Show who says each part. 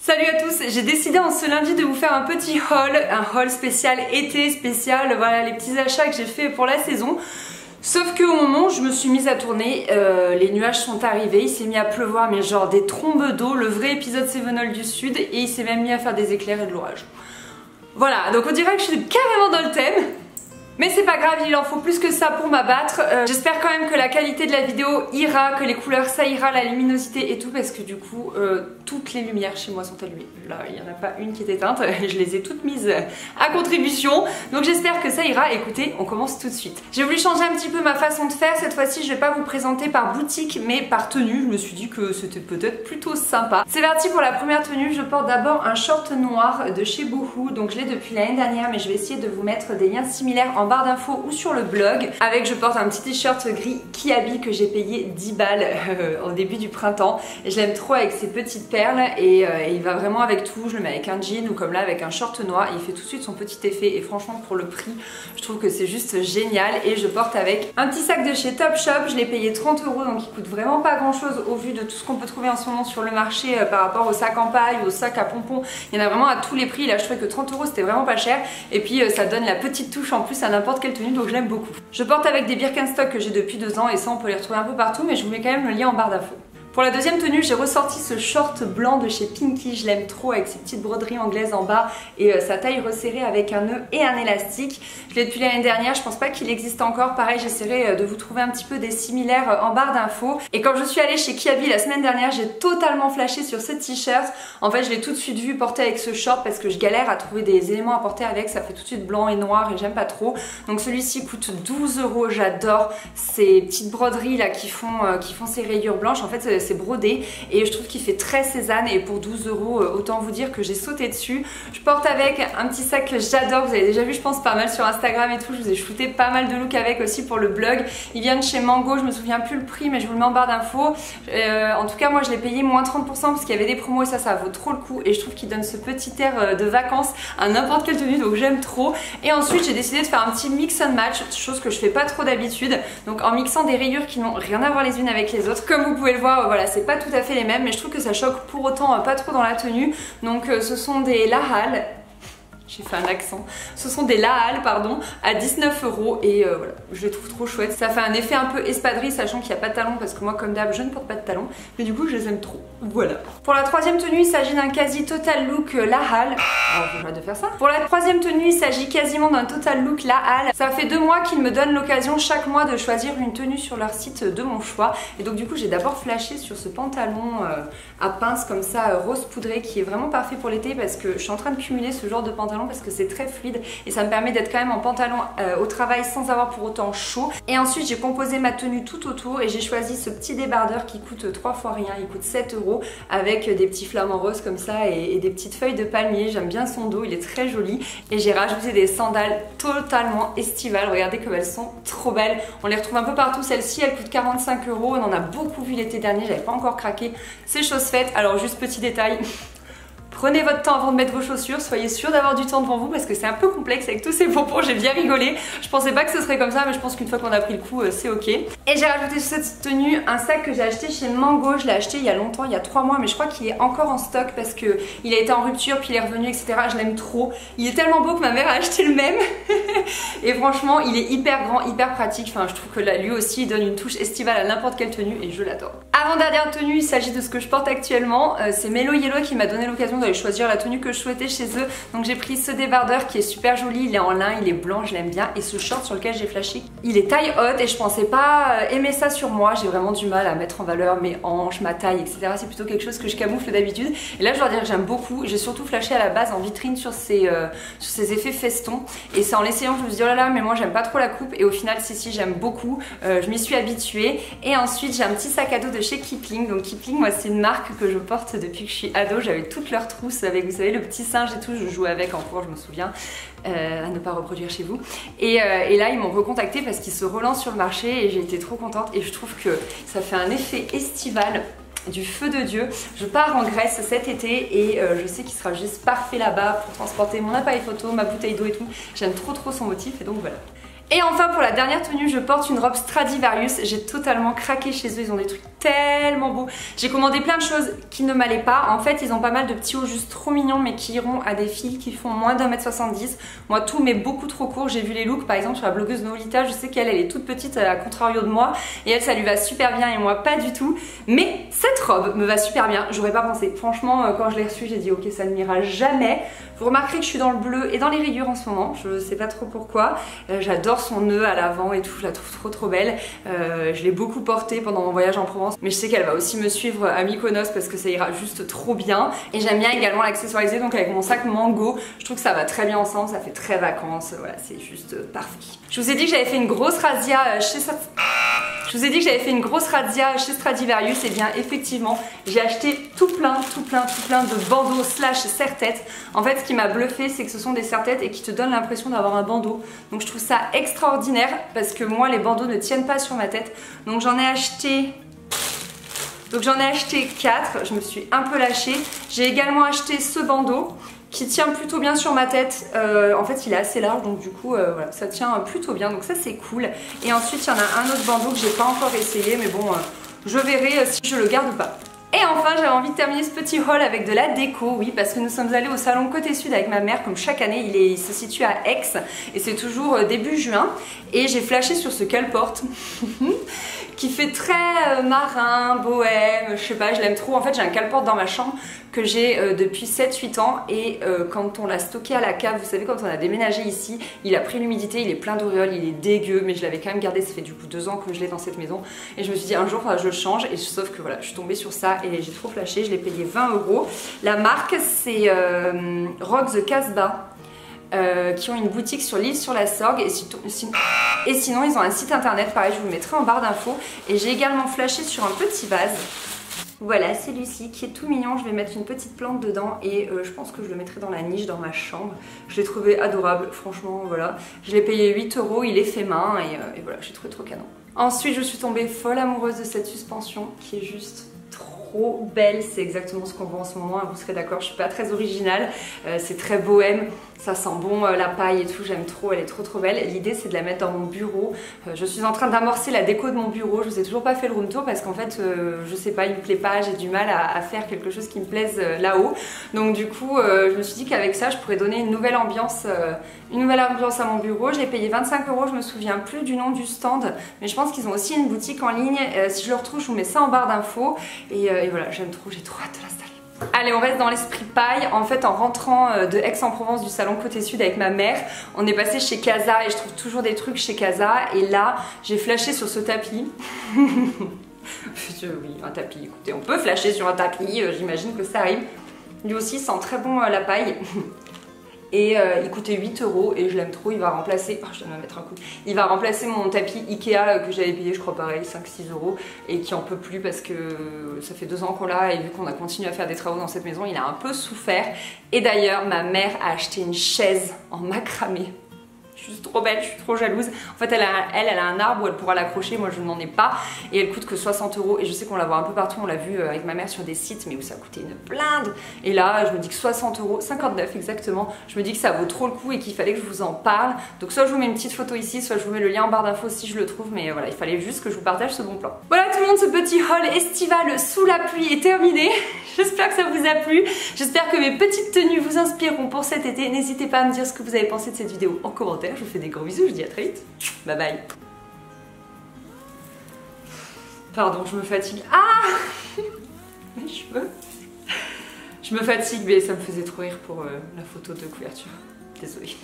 Speaker 1: Salut à tous, j'ai décidé en ce lundi de vous faire un petit haul, un haul spécial été, spécial, voilà les petits achats que j'ai fait pour la saison. Sauf qu'au moment où je me suis mise à tourner, les nuages sont arrivés, il s'est mis à pleuvoir mais genre des trombes d'eau, le vrai épisode Sevenol du Sud, et il s'est même mis à faire des éclairs et de l'orage. Voilà, donc on dirait que je suis carrément dans le thème. Mais c'est pas grave, il en faut plus que ça pour m'abattre. J'espère quand même que la qualité de la vidéo ira, que les couleurs ça ira, la luminosité et tout, parce que du coup toutes les lumières chez moi sont allumées. Là il n'y en a pas une qui est éteinte, je les ai toutes mises à contribution. Donc j'espère que ça ira. Écoutez, on commence tout de suite. J'ai voulu changer un petit peu ma façon de faire. Cette fois-ci je vais pas vous présenter par boutique mais par tenue. Je me suis dit que c'était peut-être plutôt sympa. C'est parti pour la première tenue. Je porte d'abord un short noir de chez Boohoo. Donc je l'ai depuis l'année dernière, mais je vais essayer de vous mettre des liens similaires en barre d'infos ou sur le blog. Avec, je porte un petit t-shirt gris Kiabi que j'ai payé 10 balles au début du printemps. Et je l'aime trop avec ses petites perles et il va vraiment avec tout. Je le mets avec un jean ou comme là avec un short noir. Il fait tout de suite son petit effet et franchement pour le prix je trouve que c'est juste génial. Et je porte avec un petit sac de chez Topshop. Je l'ai payé 30 € donc il coûte vraiment pas grand chose au vu de tout ce qu'on peut trouver en ce moment sur le marché par rapport aux sacs en paille, aux sacs à pompons. Il y en a vraiment à tous les prix. Là je trouvais que 30 € c'était vraiment pas cher. Et puis ça donne la petite touche en plus à n'importe quelle tenue, donc je l'aime beaucoup. Je porte avec des Birkenstock que j'ai depuis 2 ans et ça on peut les retrouver un peu partout, mais je vous mets quand même le lien en barre d'infos. Pour la deuxième tenue, j'ai ressorti ce short blanc de chez Pinky, je l'aime trop avec ses petites broderies anglaises en bas et sa taille resserrée avec un nœud et un élastique. Je l'ai depuis l'année dernière, je pense pas qu'il existe encore. Pareil, j'essaierai de vous trouver un petit peu des similaires en barre d'infos. Et quand je suis allée chez Kiabi la semaine dernière, j'ai totalement flashé sur ce t-shirt. En fait, je l'ai tout de suite vu porter avec ce short parce que je galère à trouver des éléments à porter avec. Ça fait tout de suite blanc et noir et j'aime pas trop. Donc celui-ci coûte 12 €. J'adore ces petites broderies là qui font ces rayures blanches. En fait, c'est brodé et je trouve qu'il fait très Cézanne et pour 12 €, autant vous dire que j'ai sauté dessus. Je porte avec un petit sac que j'adore, vous avez déjà vu je pense pas mal sur Instagram et tout, je vous ai shooté pas mal de looks avec aussi pour le blog. Il vient de chez Mango, je me souviens plus le prix mais je vous le mets en barre d'infos. En tout cas moi je l'ai payé moins 30% parce qu'il y avait des promos et ça vaut trop le coup et je trouve qu'il donne ce petit air de vacances à n'importe quelle tenue donc j'aime trop. Et ensuite j'ai décidé de faire un petit mix and match, chose que je fais pas trop d'habitude, donc en mixant des rayures qui n'ont rien à voir les unes avec les autres. Comme vous pouvez le voir, voilà, c'est pas tout à fait les mêmes mais je trouve que ça choque pour autant pas trop dans la tenue. Donc ce sont des Lahal, j'ai fait un accent, ce sont des Lahal pardon à 19 € et voilà, je les trouve trop chouettes. Ça fait un effet un peu espadrille sachant qu'il n'y a pas de talons parce que moi comme d'hab je ne porte pas de talons mais du coup je les aime trop. Voilà. Pour la troisième tenue il s'agit d'un quasi total look Lahal. Alors je vais de faire ça. Pour la troisième tenue il s'agit quasiment d'un total look Lahal. Ça fait 2 mois qu'ils me donnent l'occasion chaque mois de choisir une tenue sur leur site de mon choix et donc du coup j'ai d'abord flashé sur ce pantalon à pince comme ça rose poudré qui est vraiment parfait pour l'été parce que je suis en train de cumuler ce genre de pantalon parce que c'est très fluide et ça me permet d'être quand même en pantalon au travail sans avoir pour autant chaud. Et ensuite j'ai composé ma tenue tout autour et j'ai choisi ce petit débardeur qui coûte 3 fois rien, il coûte 7 € avec des petits flamants roses comme ça et des petites feuilles de palmier. J'aime bien son dos, il est très joli et j'ai rajouté des sandales totalement estivales. Regardez comme elles sont trop belles, on les retrouve un peu partout. Celle-ci elle coûte 45 €, on en a beaucoup vu l'été dernier, j'avais pas encore craqué, c'est chose faite. Alors juste petit détail, prenez votre temps avant de mettre vos chaussures, soyez sûr d'avoir du temps devant vous parce que c'est un peu complexe avec tous ces pompons, j'ai bien rigolé. Je pensais pas que ce serait comme ça mais je pense qu'une fois qu'on a pris le coup c'est ok. Et j'ai rajouté sur cette tenue un sac que j'ai acheté chez Mango, je l'ai acheté il y a longtemps, il y a 3 mois mais je crois qu'il est encore en stock parce que il a été en rupture puis il est revenu etc. Je l'aime trop, il est tellement beau que ma mère a acheté le même et franchement il est hyper grand, hyper pratique, enfin je trouve que là lui aussi il donne une touche estivale à n'importe quelle tenue et je l'adore. Avant-dernière tenue, il s'agit de ce que je porte actuellement, c'est Mellow Yellow qui m'a donné l'occasion d'aller choisir la tenue que je souhaitais chez eux. Donc j'ai pris ce débardeur qui est super joli, il est en lin, il est blanc, je l'aime bien. Et ce short sur lequel j'ai flashé, il est taille haute et je pensais pas aimer ça sur moi. J'ai vraiment du mal à mettre en valeur mes hanches, ma taille, etc. C'est plutôt quelque chose que je camoufle d'habitude. Et là je dois dire que j'aime beaucoup. J'ai surtout flashé à la base en vitrine sur ces effets festons. Et c'est en l'essayant que je me suis dit oh là là mais moi j'aime pas trop la coupe. Et au final si j'aime beaucoup, je m'y suis habituée. Et ensuite j'ai un petit sac à dos de chez Kipling. Donc Kipling moi c'est une marque que je porte depuis que je suis ado. J'avais toutes leurs trousses avec vous savez le petit singe et tout, je jouais avec en cours je me souviens, à ne pas reproduire chez vous. Et là ils m'ont recontacté parce qu'ils se relancent sur le marché et j'ai été trop contente et je trouve que ça fait un effet estival du feu de Dieu. Je pars en Grèce cet été et je sais qu'il sera juste parfait là-bas pour transporter mon appareil photo, ma bouteille d'eau et tout. J'aime trop son motif et donc voilà. Et enfin pour la dernière tenue je porte une robe Stradivarius, j'ai totalement craqué chez eux, ils ont des trucs tellement beau. J'ai commandé plein de choses qui ne m'allaient pas. En fait, ils ont pas mal de petits hauts juste trop mignons, mais qui iront à des filles qui font moins d'1m70. Moi, tout m'est beaucoup trop court. J'ai vu les looks, par exemple, sur la blogueuse Nolita. Je sais qu'elle, elle est toute petite, à contrario de moi. Et elle, ça lui va super bien et moi, pas du tout. Mais cette robe me va super bien. J'aurais pas pensé. Franchement, quand je l'ai reçue, j'ai dit, ok, ça ne m'ira jamais. Vous remarquerez que je suis dans le bleu et dans les rayures en ce moment. Je sais pas trop pourquoi. J'adore son nœud à l'avant et tout. Je la trouve trop belle. Je l'ai beaucoup portée pendant mon voyage en Provence. Mais je sais qu'elle va aussi me suivre à Mykonos parce que ça ira juste trop bien. Et j'aime bien également l'accessoiriser. Donc avec mon sac Mango, je trouve que ça va très bien ensemble. Ça fait très vacances. Voilà, c'est juste parfait. Je vous ai dit que j'avais fait une grosse razzia chez Stradivarius. Et bien effectivement, j'ai acheté tout plein de bandeaux slash serre-tête. En fait, ce qui m'a bluffé, c'est que ce sont des serre-têtes et qui te donnent l'impression d'avoir un bandeau. Donc je trouve ça extraordinaire parce que moi, les bandeaux ne tiennent pas sur ma tête. Donc j'en ai acheté 4, je me suis un peu lâchée. J'ai également acheté ce bandeau qui tient plutôt bien sur ma tête. En fait, il est assez large, donc du coup, voilà, ça tient plutôt bien. Donc ça, c'est cool. Et ensuite, il y en a un autre bandeau que j'ai pas encore essayé, mais bon, je verrai si je le garde ou pas. Et enfin, j'avais envie de terminer ce petit haul avec de la déco, oui, parce que nous sommes allés au salon Côté Sud avec ma mère, comme chaque année. Il se situe à Aix et c'est toujours début juin. Et j'ai flashé sur ce qu'elle porte, qui fait très marin, bohème, je sais pas, je l'aime trop. En fait, j'ai un cale-porte dans ma chambre que j'ai depuis 7-8 ans et quand on l'a stocké à la cave, vous savez, quand on a déménagé ici, il a pris l'humidité, il est plein d'auréoles, il est dégueu, mais je l'avais quand même gardé. Ça fait du coup 2 ans que je l'ai dans cette maison et je me suis dit un jour, je le change. Et sauf que voilà, je suis tombée sur ça et j'ai trop flashé. Je l'ai payé 20 €. La marque, c'est Rock the Casbah. Qui ont une boutique sur l'île sur la Sorgue et sinon ils ont un site internet, pareil, je vous le mettrai en barre d'infos. Et j'ai également flashé sur un petit vase. Voilà, celui-ci qui est tout mignon. Je vais mettre une petite plante dedans et je pense que je le mettrai dans la niche dans ma chambre. Je l'ai trouvé adorable, franchement, voilà. Je l'ai payé 8 €, il est fait main et voilà, j'ai trouvé trop canon. Ensuite, je suis tombée folle amoureuse de cette suspension qui est juste trop belle. C'est exactement ce qu'on voit en ce moment, vous serez d'accord, je suis pas très originale. C'est très bohème, ça sent bon la paille et tout, j'aime trop, elle est trop belle. L'idée, c'est de la mettre dans mon bureau. Je suis en train d'amorcer la déco de mon bureau. Je vous ai toujours pas fait le room tour parce qu'en fait, je sais pas, il me plaît pas, j'ai du mal à faire quelque chose qui me plaise là-haut. Donc du coup, je me suis dit qu'avec ça, je pourrais donner une nouvelle ambiance à mon bureau. Je l'ai payé 25 €, je me souviens plus du nom du stand, mais je pense qu'ils ont aussi une boutique en ligne. Si je le retrouve, je vous mets ça en barre d'infos. Et voilà, j'aime trop, j'ai trop hâte de l'installer. Allez, on reste dans l'esprit paille. En fait, en rentrant de Aix-en-Provence du salon Côté Sud avec ma mère, on est passé chez Casa et je trouve toujours des trucs chez Casa. Et là, j'ai flashé sur ce tapis. Oui, un tapis, écoutez, on peut flasher sur un tapis, j'imagine que ça arrive. Lui aussi sent très bon la paille. Et il coûtait 8 € et je l'aime trop, il va remplacer, je dois me mettre un coup, il va remplacer mon tapis Ikea que j'avais payé, je crois pareil, 5-6 € et qui en peut plus parce que ça fait 2 ans qu'on l'a et vu qu'on a continué à faire des travaux dans cette maison, il a un peu souffert. Et d'ailleurs, ma mère a acheté une chaise en macramé. Juste trop belle, je suis trop jalouse. En fait, elle a un arbre où elle pourra l'accrocher, moi je n'en ai pas. Et elle coûte que 60 € et je sais qu'on la voit un peu partout, on l'a vu avec ma mère sur des sites, mais où ça coûtait une blinde. Et là, je me dis que 60 €, 59 exactement, je me dis que ça vaut trop le coup et qu'il fallait que je vous en parle. Donc soit je vous mets une petite photo ici, soit je vous mets le lien en barre d'infos si je le trouve, mais voilà, il fallait juste que je vous partage ce bon plan. Voilà tout le monde, ce petit haul estival sous la pluie est terminé. J'espère que ça vous a plu, j'espère que mes petites tenues vous inspireront pour cet été. N'hésitez pas à me dire ce que vous avez pensé de cette vidéo en commentaire. Je vous fais des gros bisous, je vous dis à très vite. Bye bye. Pardon, je me fatigue. Ah mes cheveux. Je me fatigue, mais ça me faisait trop rire pour la photo de couverture. Désolée.